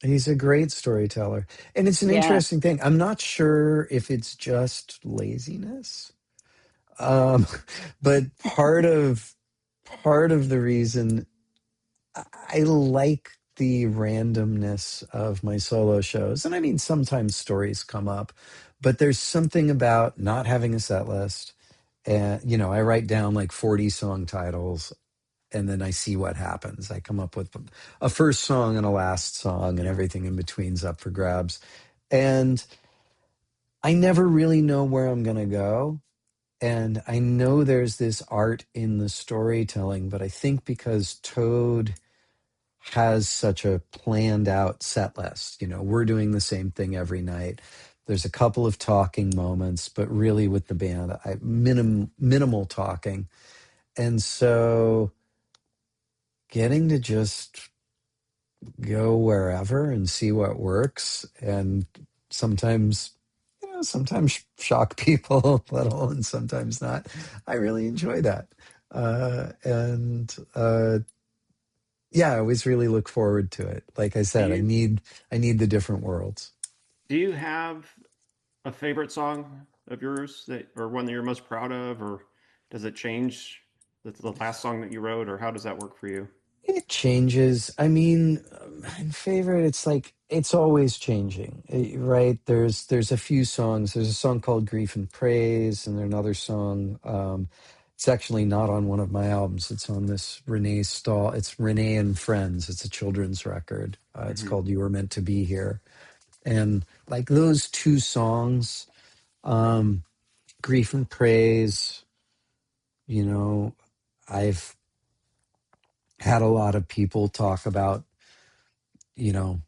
he's a great storyteller, and it's an Yeah. interesting thing. I'm not sure if it's just laziness, um, but part of the reason I like the randomness of my solo shows. And I mean, sometimes stories come up, but there's something about not having a set list. And, I write down like 40 song titles, and then I see what happens. I come up with a first song and a last song, and Yeah. everything in between's up for grabs. And I never really know where I'm going to go. And I know there's this art in the storytelling, but I think because Toad has such a planned out set list. We're doing the same thing every night. There's a couple of talking moments, but really with the band, minimal talking. And so getting to just go wherever and see what works, and sometimes, sometimes shock people a little, and sometimes not. I really enjoy that. And Yeah, I always really look forward to it. Like I Do said, I you need I need the different worlds. do you have a favorite song of yours that, or one that you're most proud of, or does it change the last song that you wrote, or how does that work for you? It changes. I mean, my favorite. It's like it's always changing, right? There's a few songs. There's a song called "Grief and Praise," and there's another song. It's actually not on one of my albums. It's on this Renee Stahl. It's Renee and Friends. It's a children's record. It's Hmm. called "You Were Meant to Be Here," and like those two songs, um, "Grief and Praise." You know, I've had a lot of people talk about, you know,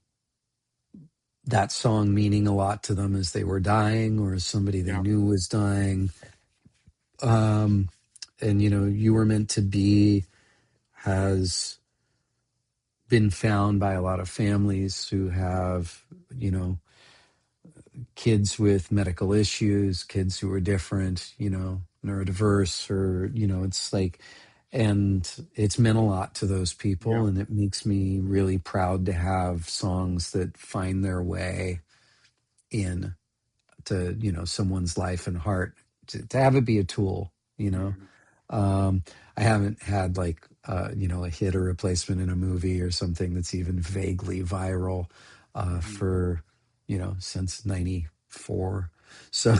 that song meaning a lot to them as they were dying or as somebody they Yeah. knew was dying. Um, and, You Were Meant to Be has been found by a lot of families who have, you know, kids with medical issues, kids who are different, neurodiverse, or, it's like, and it's meant a lot to those Yeah. people. And it makes me really proud to have songs that find their way in to, someone's life and heart, to have it be a tool, you know. Hmm. I haven't had like, a hit or replacement in a movie or something that's even vaguely viral Hmm. for, since 94. So,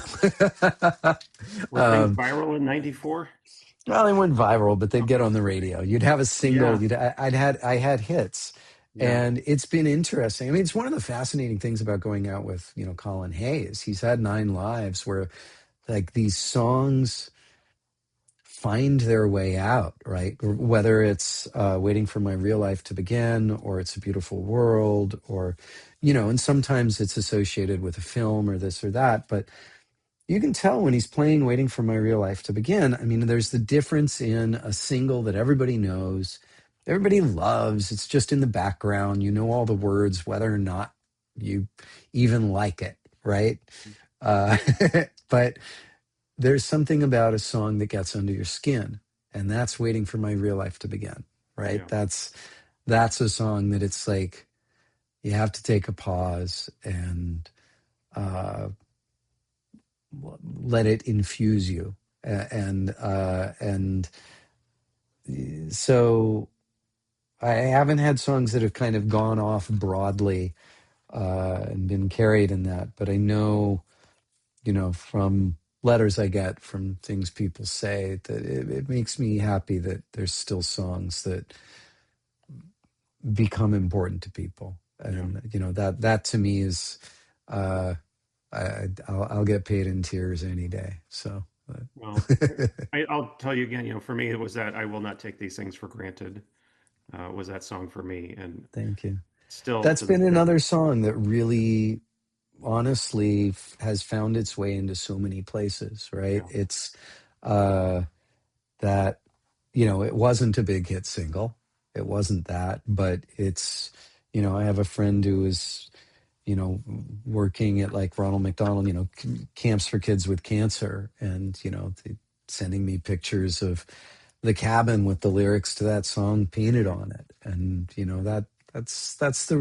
Were things um, viral in '94? well, they went viral, but they'd get Okay. on the radio. You'd have a single. Yeah. I had hits, Yeah. And it's been interesting. I mean, it's one of the fascinating things about going out with, Colin Hayes. He's had 9 lives where like these songs find their way out, right? Whether it's Waiting for My Real Life to Begin, or It's a Beautiful World, or, and sometimes it's associated with a film or this or that. But you can tell when he's playing Waiting for My Real Life to Begin. I mean, there's the difference in a single that everybody knows, everybody loves. It's just in the background. You know all the words, whether or not you even like it, right? Uh, but there's something about a song that gets under your skin, and that's Waiting for My Real Life to Begin, right? Yeah. That's a song that it's like you have to take a pause and uh, let it infuse you, and so I haven't had songs that have kind of gone off broadly and been carried in that, but I know, from letters I get, from things people say, that it makes me happy that there's still songs that become important to people, Yeah. and that to me is, uh, I'll get paid in tears any day. So, Well, I'll tell you again, for me, it was that I will not take these things for granted, was that song for me. And thank you. still That's to this been day. another song that really honestly has found its way into so many places, right? Yeah. It's that, it wasn't a big hit single. It wasn't that, but it's, I have a friend who is, working at like Ronald McDonald, camps for kids with cancer, and, sending me pictures of the cabin with the lyrics to that song painted on it. And, that's the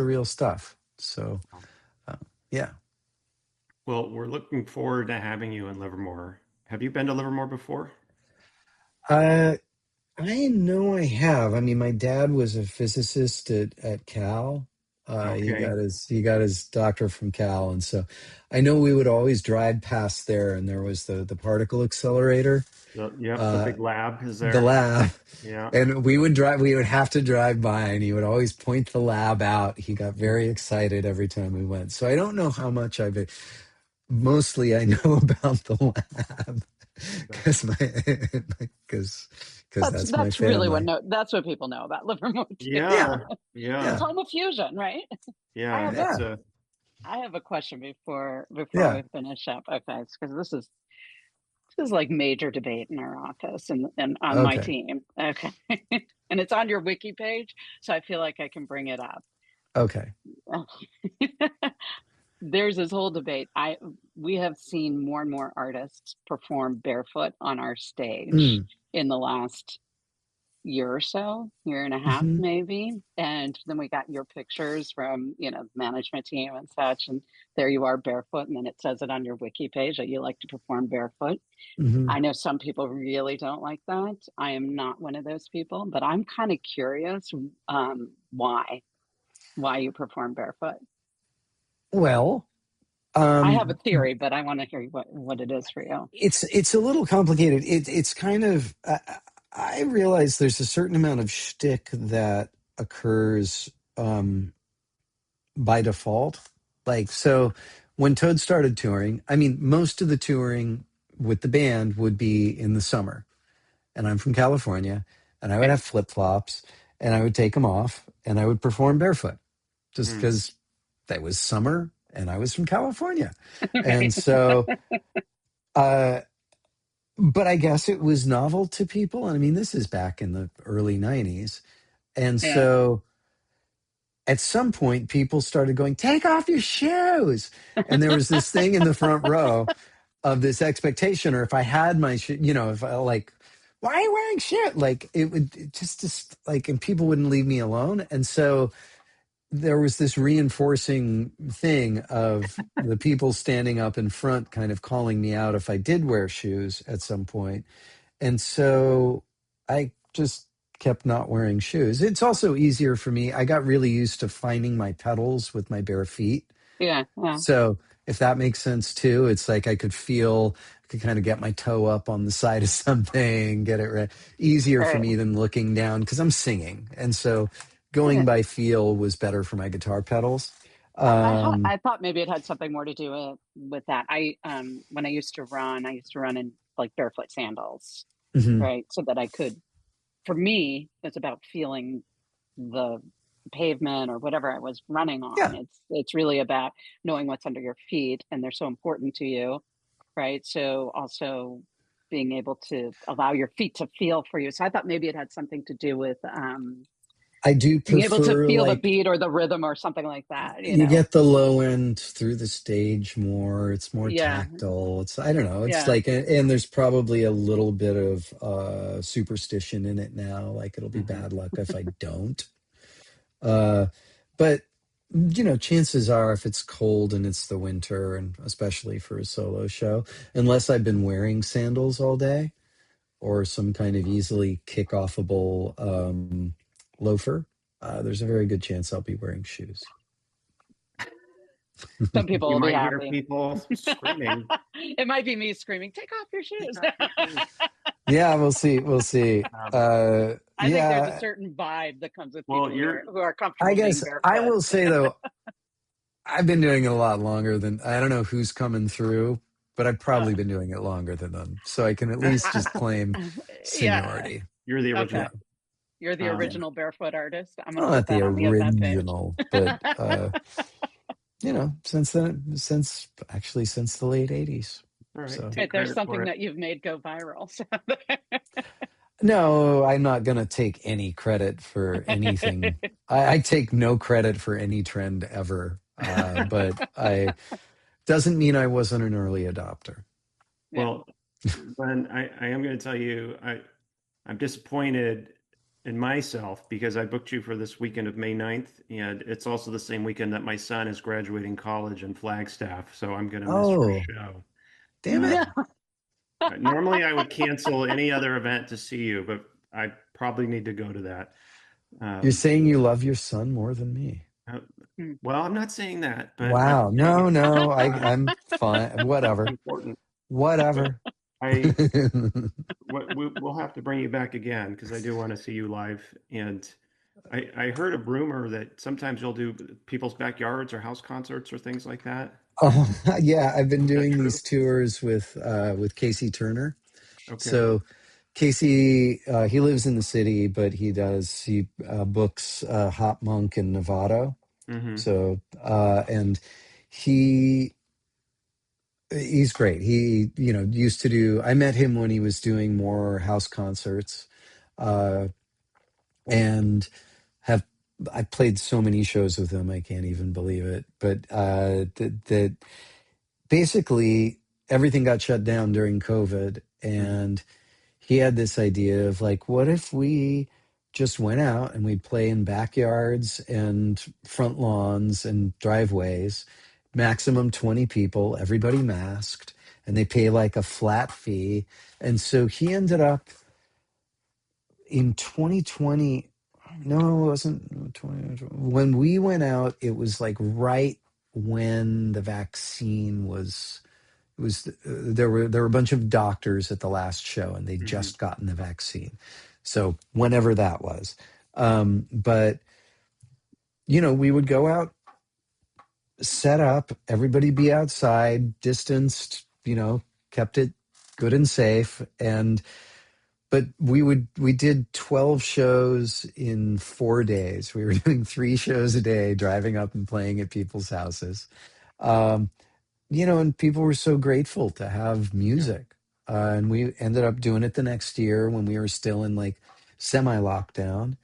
real stuff. So, uh, yeah. Well, we're looking forward to having you in Livermore. Have you been to Livermore before? Uh, I know I have. I mean, my dad was a physicist at Cal. He Okay. got his doctorate from Cal, and so I know we would always drive past there, and there was the particle accelerator, Yep, the uh, big lab is the there. lab, Yeah. and we would have to drive by, and he would always point the lab out. He got very excited every time we went. So I don't know how much mostly I know about the lab because my because that's my That's really family. that's what people know about Livermore too. Yeah. Yeah, It's Yeah. yeah, home of fusion, right? I Yeah. have a It's yeah, a I have a question before yeah. we finish up. Okay, because this is like major debate in our office and on my Okay, team. Okay. And it's on your wiki page, so I feel like I can bring it up. okay. There's this whole debate. We have seen more and more artists perform barefoot on our stage Mm, in the last year or so, year and a half hmm maybe. And then we got your pictures from, the management team and such. And there you are barefoot. And then it says it on your wiki page that you like to perform barefoot. hmm I know some people really don't like that. I am not one of those people, but I'm kind of curious why you perform barefoot. Well, I have a um, theory, but I want to hear what it is for you. it's a little complicated. It's kind of I realize there's a certain amount of shtick that occurs by default. Like, so when Toad started touring, I mean, most of the touring with the band would be in the summer, and I'm from California, and I would Right. have flip flops, and I would take them off, and I would perform barefoot, just hmm, because that was summer, and I was from California, and Right. so. Uh, but I guess it was novel to people. And I mean, this is back in the early 90s. And Yeah. so at some point, people started going, take off your shoes. And there was this thing in the front row of this expectation, or if I had my, if I like, why are you wearing shit? Like it just like, and people wouldn't leave me alone. And so there was this reinforcing thing of the people standing up in front kind of calling me out if I did wear shoes at some point. And so I just kept not wearing shoes. It's also easier for me. I got really used to finding my pedals with my bare feet. Yeah. Yeah. So if that makes sense too, it's like I could kind of get my toe up on the side of something, get it right. Easier for Right. me than looking down because I'm singing. And so going by feel was better for my guitar pedals. I thought maybe it had something more to do with that. When I used to run in like barefoot sandals, Mhm. right? So that I could, for me, it's about feeling the pavement or whatever I was running on. Yeah, It's really about knowing what's under your feet, and they're so important to you, right? So also being able to allow your feet to feel for you. So I thought maybe it had something to do with I do being able to prefer feel the like beat or the rhythm or something like that, you get the low end through the stage more. It's more Yeah, tactile. It's I don't know. It's yeah. like and there's probably a little bit of superstition in it now. Like it'll be Mhm. bad luck if I don't. Uh, but chances are if it's cold and it's the winter, and especially for a solo show, unless I've been wearing sandals all day or some kind of easily kick-offable loafer, there's a very good chance I'll be wearing shoes. Some people You will be might hear happy. people screaming, It might be me screaming, "Take off your "Take shoes." off your shoes." Yeah, we'll see. We'll see. Um, I think there's a Yeah, certain vibe that comes with well, people who are I comfortable being guess I barefoot. will say though, I've been doing it a lot longer than I don't know who's coming through, but I've Uh, probably been doing it longer than them. So I can at least I, just claim yeah. seniority. you're the Okay. original. Yeah. You're the Yeah. Um, original barefoot artist. I'm going to Well, put not the that on the event page. original, but since the late 80s. all right, So take Right, there's credit for something it. that you've made go viral. So no, I'm not gonna take any credit for anything. I take no credit for any trend ever. But I doesn't mean I wasn't an early adopter. yeah. Well, Glenn, I am going to tell you, I'm disappointed in myself because I booked you for this weekend of May 9th, and it's also the same weekend that my son is graduating college in Flagstaff, so I'm going to miss your Oh, show. damn it. No. Um, Normally, I would cancel any other event to see you, but I probably need to go to that. You're Um, saying you love your son more than me. uh, well, I'm not saying that, but I'm Wow. saying No, no, I'm fine. it's Whatever. important. Whatever. I we'll have to bring you back again because I do want to see you live. And I heard a rumor that sometimes you'll do people's backyards or house concerts or things like that. Oh, yeah, I've been Is that doing true? these tours with Casey Turner. Okay. So Casey, he lives in the city, but he books Hop Monk and Novato. Mm-hmm. So and he he's great. He used to do. I met him when he was doing more house concerts, uh, and have I played so many shows with him. I can't even believe it. But that basically everything got shut down during COVID, Mm-hmm. and he had this idea of like, what if we just went out and we'd play in backyards and front lawns and driveways, maximum 20 people, everybody masked, and they pay like a flat fee. And so he ended up in 2020. No, it wasn't 20. When we went out, it was like right when the vaccine was it was there were a bunch of doctors at the last show and they'd Mm-hmm. just gotten the vaccine, so whenever that was. But we would go out, set up, everybody be outside, distanced, kept it good and safe. And but we did 12 shows in 4 days. We were doing 3 shows a day, driving up and playing at people's houses. um, and people were so grateful to have Yeah. music. And we ended up doing it the next year when we were still in like semi lockdown.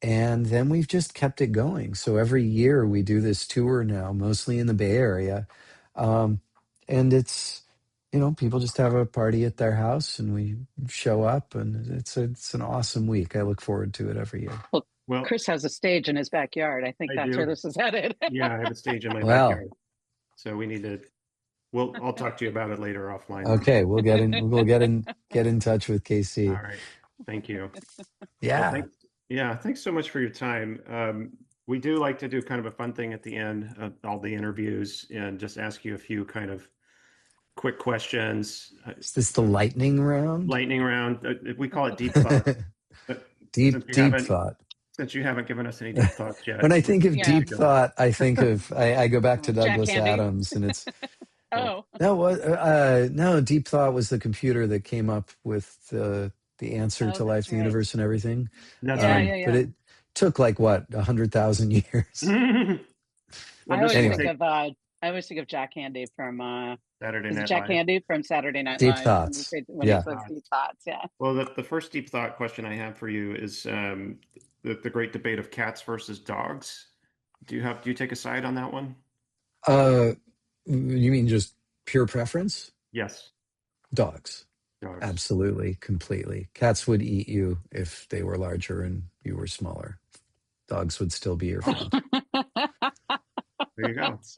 And then we've just kept it going. So every year we do this tour now, mostly in the Bay Area. Um, and people just have a party at their house and we show up, and it's an awesome week. I look forward to it every year. Well, Well, Chris has a stage in his backyard. I think I that's where do. this is headed. Yeah, I have a stage in my Well, backyard, so we need to. I'll talk to you about it later offline. okay, we'll get in touch with All KC. right. Thank you. Well, Yeah. thanks. Yeah, thanks so much for your time. We do like to do kind of a fun thing at the end of all the interviews and just ask you a few kind of quick questions, Is this the lightning round? lightning round. We call it deep thought. But Deep, since we deep haven't thought. Since you haven't given us any deep thoughts yet. When I think of Yeah. deep thought, I think of I go back to Jack Douglas Handy. Adams, and it's Oh, no, deep thought was the computer that came up with the answer to life, that's the right. universe, and everything. That's Yeah, right. yeah, But yeah. it took like what 100,000 years. Well, I this always will think Anyway, take of I always think of Jack Handy from Saturday is it Night Jack Live. Handy from Saturday Night deep Live thoughts. when he Yeah. says deep thoughts, yeah. Well, the first deep thought question I have for you is the great debate of cats versus dogs. Do you take a side on that one? You mean just pure preference? Yes, Dogs. dogs. Absolutely, completely. Cats would eat you if they were larger and you were smaller. Dogs would still be your friend. There you go. That's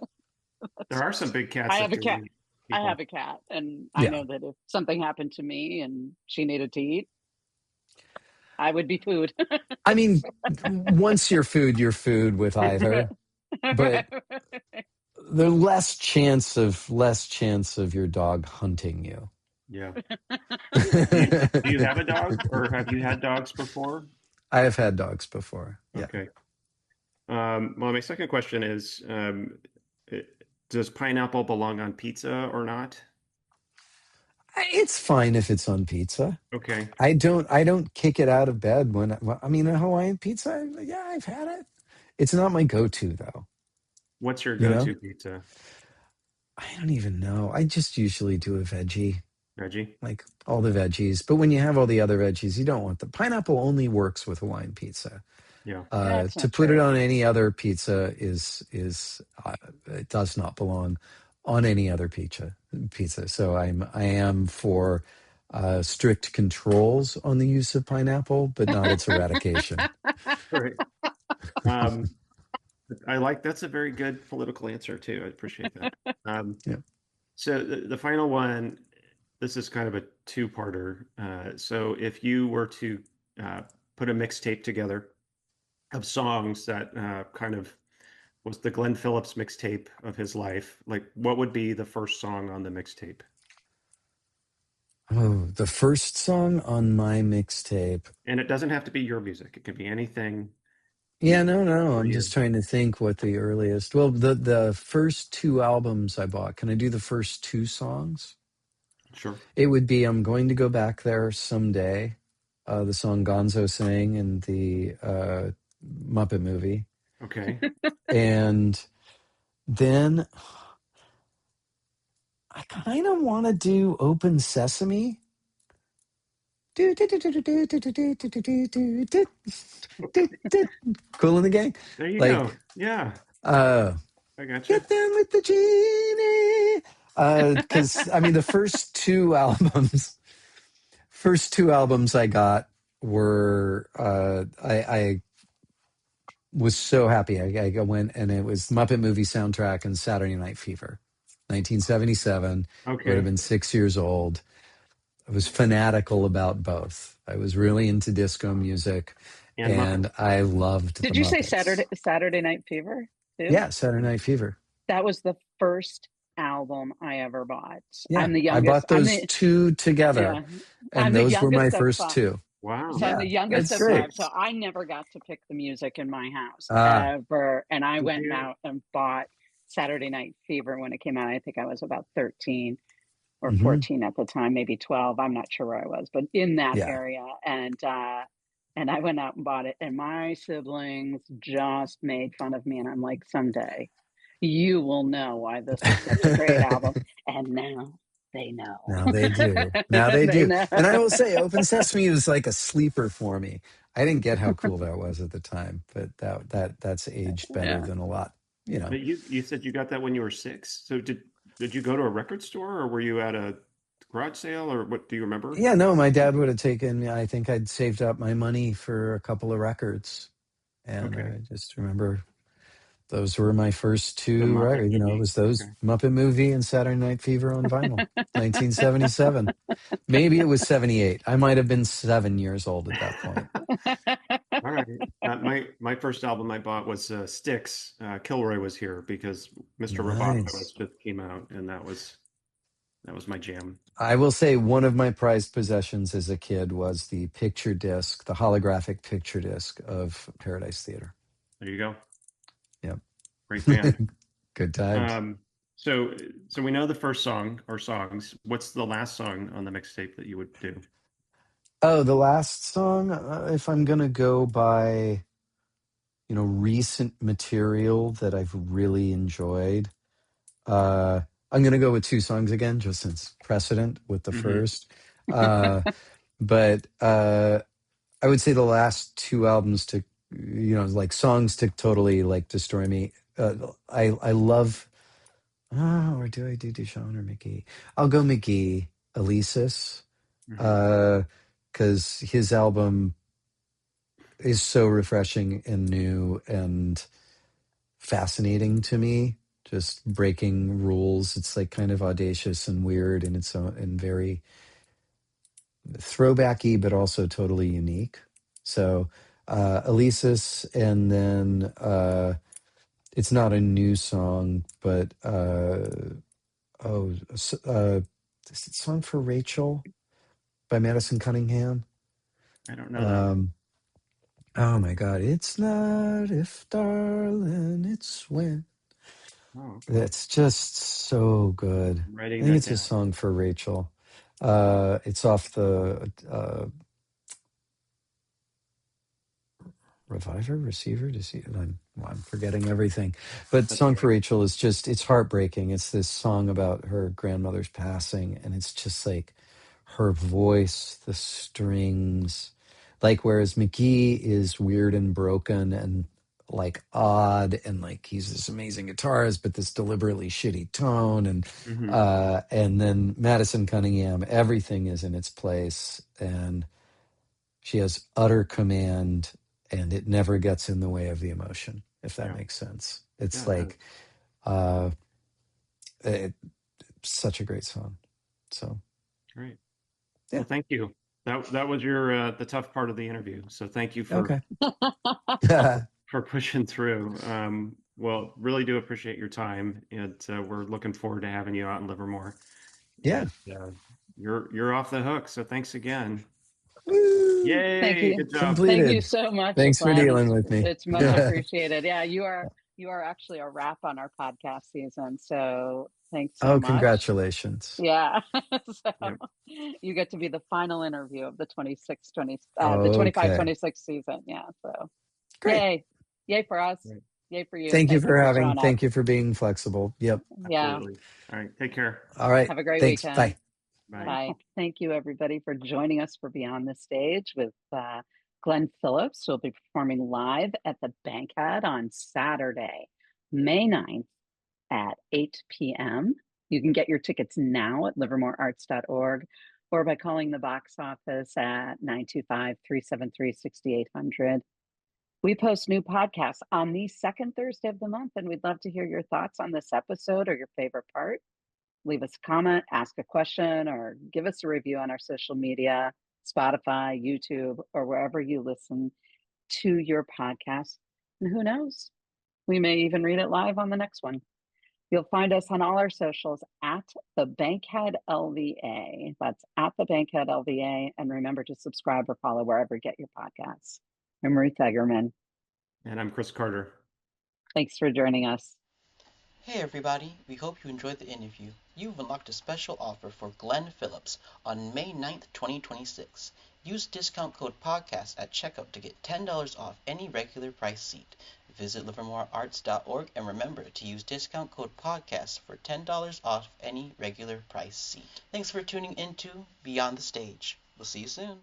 There are some big cats I that have a do cat. eat I have people. a cat, and I Yeah. know that if something happened to me and she needed to eat, I would be food. I mean, once you're food with either, but there's less chance of your dog hunting you. Yeah. Do you have a dog, or have you had dogs before? I have had dogs before. Yeah. Okay. Well, my second question is, does pineapple belong on pizza or not? It's fine if it's on pizza. Okay. I don't kick it out of bed I mean, a Hawaiian pizza, yeah, I've had it. It's not my go-to though, What's your you know? go-to pizza? I don't even know. I just usually do a veggie, Reggie? like all the veggies. But when you have all the other veggies, you don't want the pineapple only works with Hawaiian pizza. Yeah. That's To not put it true. on any other pizza is it does not belong on any other pizza. So I am for strict controls on the use of pineapple, but not its eradication. All right. Um, I like that's a very good political answer too. I appreciate that. Um, Yeah. so the final one, this is kind of a two-parter. So if you were to put a mixtape together of songs that kind of was the Glen Phillips mixtape of his life, like what would be the first song on the mixtape? Oh, the first song on my mixtape. And it doesn't have to be your music. It could be anything Yeah, no. for I'm you. just trying to think what the earliest. Well, the first two albums I bought. Can I do the first two songs? Sure. It would be I'm going to go back there someday. The song Gonzo sang in the Muppet movie. Okay. And then I kind of want to do Open Sesame. Do, do, do, do, do, do, do, do, do, do, do, do, do, do, do. Cool in the Gang. There you go. Like, Yeah, uh, I gotcha. get down with the genie. Because I mean, the first two albums I got were I was so happy. I went and it was Muppet Movie soundtrack and Saturday Night Fever, 1977. I would have Okay. been 6 years old. I was fanatical about both. I was really into disco music, And Muppets. and I loved the Did you say Muppets. Saturday Night Fever too? Yeah, Saturday Night Fever. That was the first album I ever bought. Yeah, I'm the I youngest. bought those two together, Yeah, I'm and the those were my youngest of first five. two. Wow. So I'm Yeah, the youngest that's of great. five. So I never got to pick the music in my house Ah, ever. And I Did went you? out and bought Saturday Night Fever when it came out. I think I was about 13 or hmm 14 at the time, maybe 12. I'm not sure where I was, but in that yeah. area. And I went out and bought it. And my siblings just made fun of me. And I'm like, someday you will know why this was such a great album. And now they know. Now they do. Now they They do. know. And I will say, Open Sesame was like a sleeper for me. I didn't get how cool that was at the time, but that's aged better Yeah. than a lot. You know. But you said you got that when you were 6. So did you go to a record store, or were you at a garage sale, or what do you remember? Yeah, no, my dad would have taken. I think I'd saved up my money for a couple of records, and Okay. I just remember those were my first The two Muppet records. You know, it movie. was those Okay. Muppet Movie and Saturday Night Fever on vinyl, 1977. Maybe it was 78. I might have been 7 years old at that point. All right. My first album I bought was Styx. Kilroy Was Here because Mr. Roboto was Nice. just came out, and that was That was my jam. I will say one of my prized possessions as a kid was the picture disc, the holographic picture disc of Paradise Theater. There you go. Yep. Great band. Good times. So we know the first song or songs. What's the last song on the mixtape that you would do? Oh, the last song, if I'm going to go by, recent material that I've really enjoyed, I'm going to go with two songs again, just since precedent with the Mm-hmm. first. But I would say the last two albums to, like songs to totally like destroy me. I love, or do I do Deshaun or McGee? I'll go McGee, Alesis, Mm-hmm. because his album is so refreshing and new and fascinating to me. Just breaking rules. It's like kind of audacious and weird in its own and very throwbacky, but also totally unique. So Alesis, and then it's not a new song, but is it Song for Rachel by Madison Cunningham? I don't know that one. Um, oh my God, it's not if, darling, it's when. Oh, okay. It's just so good. I'm I writing think that it's a down. song for Rachel. It's off the Reviver, Receiver, Deceiver. I'm forgetting everything. But That's Song all for right. Rachel is just, it's heartbreaking. It's this song about her grandmother's passing, and it's just like her voice, the strings. Like, whereas McGee is weird and broken and like odd, and like he's this amazing guitarist, but this deliberately shitty tone. Mm-hmm. And then Madison Cunningham, everything is in its place. And she has utter command, and it never gets in the way of the emotion, if that Yeah. makes sense. Yeah, It's it does. like uh it, such a great song. So Great. yeah. Well, thank you. That was your the tough part of the interview. So thank you Okay. for pushing through. Well, really do appreciate your time, and we're looking forward to having you out in Livermore. Yeah. And you're off the hook. So thanks again. Woo! Thank Yay! you. Good job. Thank you Completed. so much, Thanks for Glenn. dealing with me. It's much appreciated. Yeah, you are actually a wrap on our podcast season. So thanks so Oh, much. congratulations. Yeah. So Yep. you get to be the final interview of the 25 Okay. 26 season. Yeah. So Great. yay. Yay for us. Right. Yay for you. Thank you Thank you for for having, showing up. thank you for being flexible. Yep. Yeah. Absolutely. All right. Take care. All right. Have a great Thanks. weekend. Bye. Bye. Bye. Thank you, everybody, for joining us for Beyond the Stage with Glen Phillips, who will be performing live at the Bankhead on Saturday, May 9th at 8 p.m. You can get your tickets now at livermorearts.org or by calling the box office at 925-373-6800. We post new podcasts on the second Thursday of the month, and we'd love to hear your thoughts on this episode or your favorite part. Leave us a comment, ask a question, or give us a review on our social media, Spotify, YouTube, or wherever you listen to your podcast. And who knows? We may even read it live on the next one. You'll find us on all our socials at the Bankhead LVA. That's at the Bankhead LVA. And remember to subscribe or follow wherever you get your podcasts. I'm Ruth Egerman. And I'm Chris Carter. Thanks for joining us. Hey everybody, we hope you enjoyed the interview. You've unlocked a special offer for Glen Phillips on May 9th, 2026. Use discount code PODCAST at checkout to get $10 off any regular price seat. Visit livermorearts.org and remember to use discount code PODCAST for $10 off any regular price seat. Thanks for tuning into Beyond the Stage. We'll see you soon.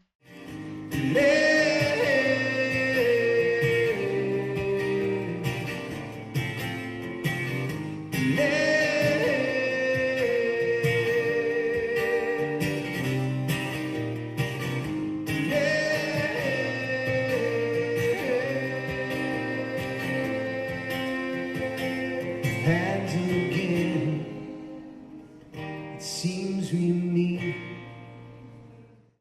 And again, it seems we